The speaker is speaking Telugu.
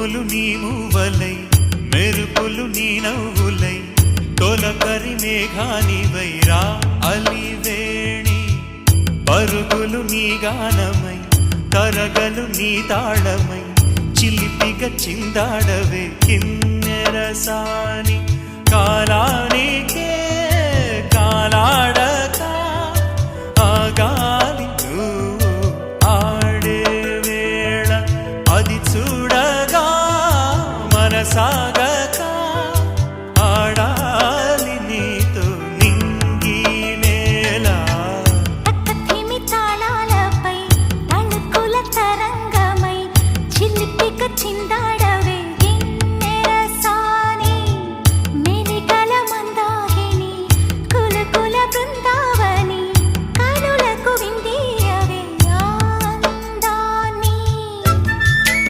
ఉరుములు నీ మూవలై మెరుపులు నీ నవ్వులై తొలకరి మేఘానివై రా అలివేణి పరుగులు నీ గానమై తరగలు నీ తాళమై చిలిపిగా చిందాడవే కిన్నెరసాని కాలానికే కాలాడక ఆగాలి నువ్వు ఆడే వేళ అది చూడగా మనసాగ